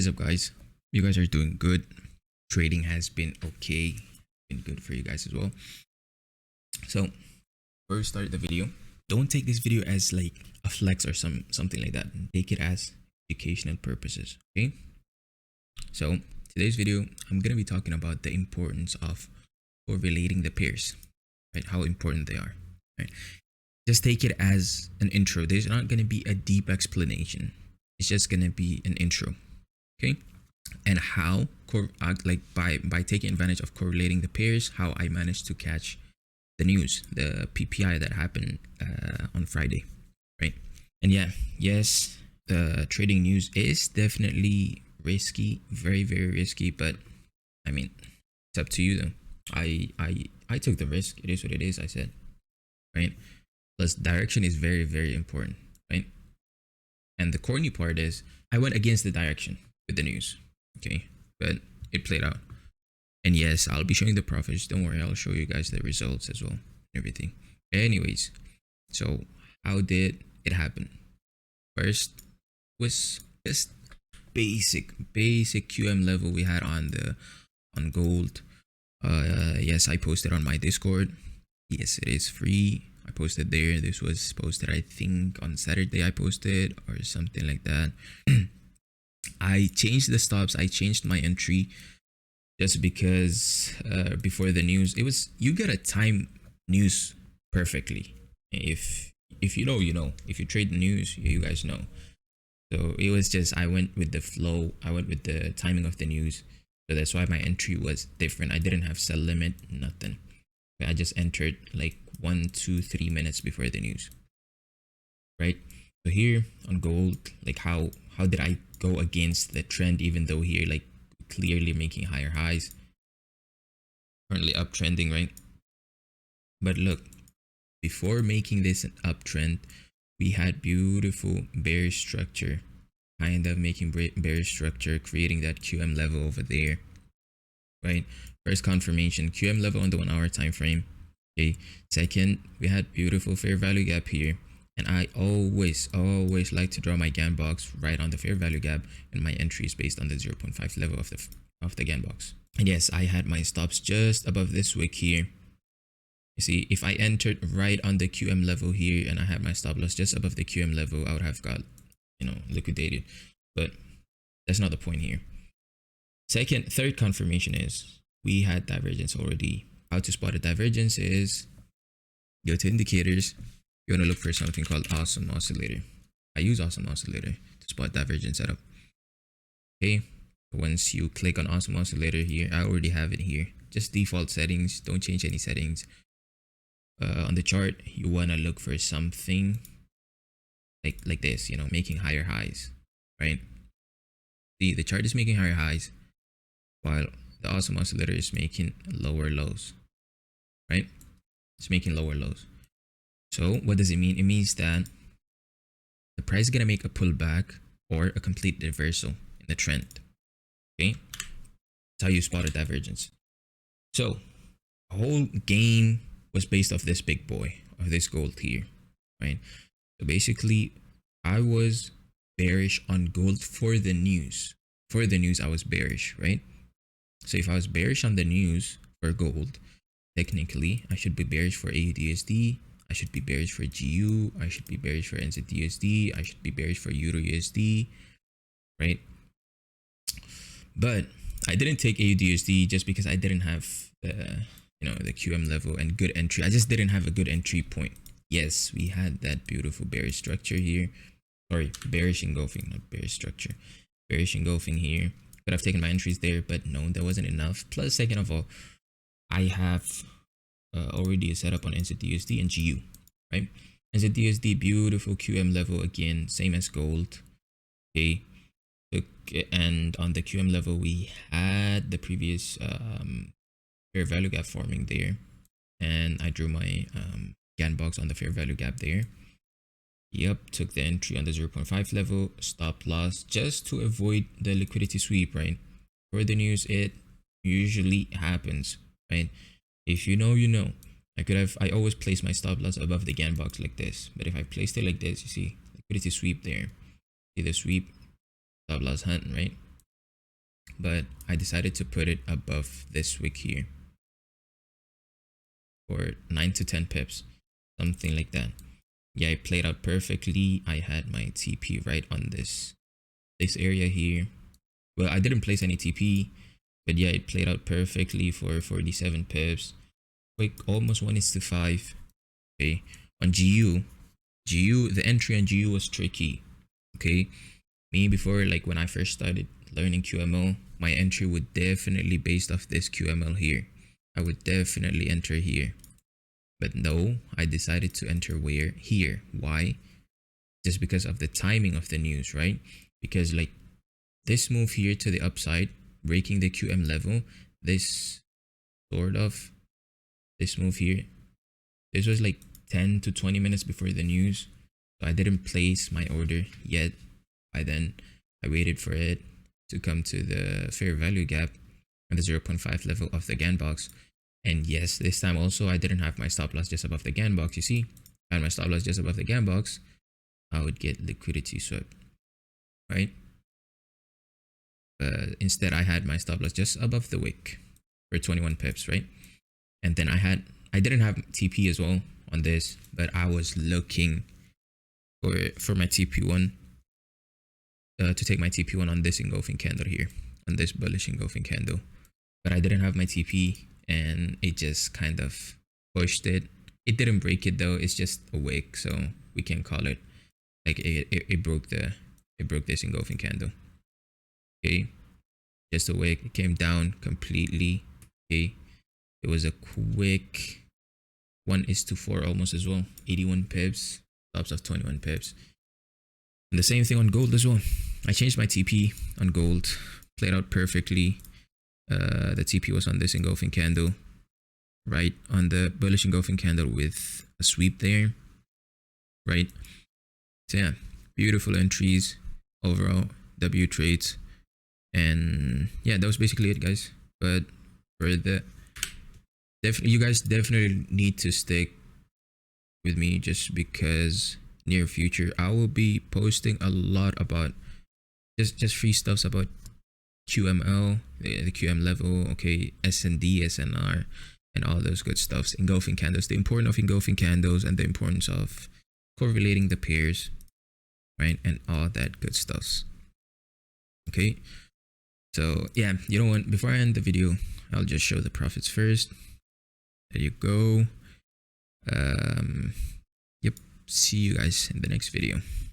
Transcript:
What is up, guys? You guys are doing good. Trading has been okay, been good for you guys as well. So before we start the video, don't take this video as like a flex or something like that. Take it as educational purposes. Okay. So today's video, I'm gonna be talking about the importance of correlating the pairs, right? How important they are. Right. Just take it as an intro. There's not gonna be a deep explanation. It's just gonna be an intro. Okay. And how by taking advantage of correlating the pairs, how I managed to catch the news, the PPI that happened on Friday, right? And yes, the trading news is definitely risky, very risky, but I mean, it's up to you though. I took the risk. It is what it is. I said, right? Plus, direction is very important, right? And the corny part is I went against the direction with the news. Okay, but it played out. And yes, I'll be showing the profits. Don't worry, I'll show you guys the results as well. Everything. Anyways, so how did it happen? First was just basic QM level we had on gold. Yes, I posted on my Discord. Yes, it is free. I posted there. This was posted, I think, on Saturday. I posted or something like that. I changed the stops. I changed my entry just because before the news, it was, you gotta time news perfectly. If you know, you know. If you trade the news, you guys know. So it was just, I went with the flow. I went with the timing of the news. So that's why my entry was different. I didn't have sell limit, nothing. I just entered like 1, 2, 3 minutes before the news. Right? So here on gold, like how did I go against the trend, even though here like clearly making higher highs, currently uptrending, right? But look, before making this an uptrend, we had beautiful bearish structure, kind of making bearish structure, creating that QM level over there, right? First confirmation, QM level on the 1 hour time frame. Okay, second, we had beautiful fair value gap here. And I always like to draw my GAN box right on the fair value gap, and my entry is based on the 0.5 level of the GAN box. And yes, I had my stops just above this wick here. You see, if I entered right on the QM level here and I had my stop loss just above the QM level, I would have got, liquidated. But that's not the point here. Third confirmation is we had divergence already. How to spot a divergence is go to indicators. You want to look for something called awesome oscillator. I use awesome oscillator to spot divergence setup. Okay, once you click on awesome oscillator here, I already have it here. Just default settings, don't change any settings. On the chart, you want to look for something like this, making higher highs, right? The chart is making higher highs while the awesome oscillator is making lower lows, right? It's making lower lows. So what does it mean? It means that the price is going to make a pullback or a complete reversal in the trend. Okay, that's how you spot a divergence. So the whole game was based off this big boy, of this gold here, right? So basically, I was bearish on gold for the news. For the news, I was bearish, right? So if I was bearish on the news for gold, technically, I should be bearish for AUDUSD. I should be bearish for GU. I should be bearish for NZDUSD. I should be bearish for EURUSD, right? But I didn't take AUDUSD just because I didn't have the QM level and good entry. I just didn't have a good entry point. Yes, we had that beautiful bearish structure here. Sorry, bearish engulfing, not bearish structure. Bearish engulfing here. Could have taken my entries there, but no, that wasn't enough. Plus, second of all, I have already a setup on NZDUSD and GU, right? NZDUSD, beautiful QM level again, same as gold. Okay, and on the QM level, we had the previous fair value gap forming there, and I drew my GAN box on the fair value gap there. Yep, took the entry on the 0.5 level, stop loss just to avoid the liquidity sweep, right? For the news, it usually happens, right? If you know, you know. I always place my stop loss above the GAN box like this, but if I placed it like this, you see liquidity sweep there. See the sweep, stop loss hunt, right? but I decided to put it above this wick here for 9 to 10 pips, something like that. Yeah, it played out perfectly. I had my TP right on this area here. Well, I didn't place any TP, but yeah, it played out perfectly for 47 pips. Like almost 1:5. Okay, on GU, the entry on GU was tricky. Okay, me before, like when I first started learning QML, my entry would definitely based off this QML here. I would definitely enter here, but no, I decided to enter where here. Why? Just because of the timing of the news, right? Because like this move here to the upside, breaking the QM level, this sort of this move here, this was like 10 to 20 minutes before the news, so I didn't place my order yet. By then I waited for it to come to the fair value gap and the 0.5 level of the GAN box. And yes, this time also I didn't have my stop loss just above the GAN box. You see, I had my stop loss just above the GAN box. I would get liquidity swept, right? Instead I had my stop loss just above the wick for 21 pips, right? And then I didn't have TP as well on this, but I was looking for my TP1 to take my TP1 on this engulfing candle here, on this bullish engulfing candle, but I didn't have my TP and it just kind of pushed it. It didn't break it though, it's just a wick, so we can call it like it broke this engulfing candle. Okay, just a wick. It came down completely. Okay, it was a quick 1:4 almost as well. 81 pips, stops of 21 pips. And the same thing on gold as well. I changed my TP on gold, played out perfectly. The TP was on this engulfing candle, right on the bullish engulfing candle with a sweep there, right? So yeah, beautiful entries overall, W trades. And yeah, that was basically it, guys. But for the you guys definitely need to stick with me, just because near future I will be posting a lot about just free stuffs about QML, the QM level, okay, SND, SNR, and all those good stuffs. Engulfing candles, the importance of engulfing candles, and the importance of correlating the pairs, right, and all that good stuffs. Okay, so yeah, you know what, before I end the video, I'll just show the profits first. There you go. Yep, see you guys in the next video.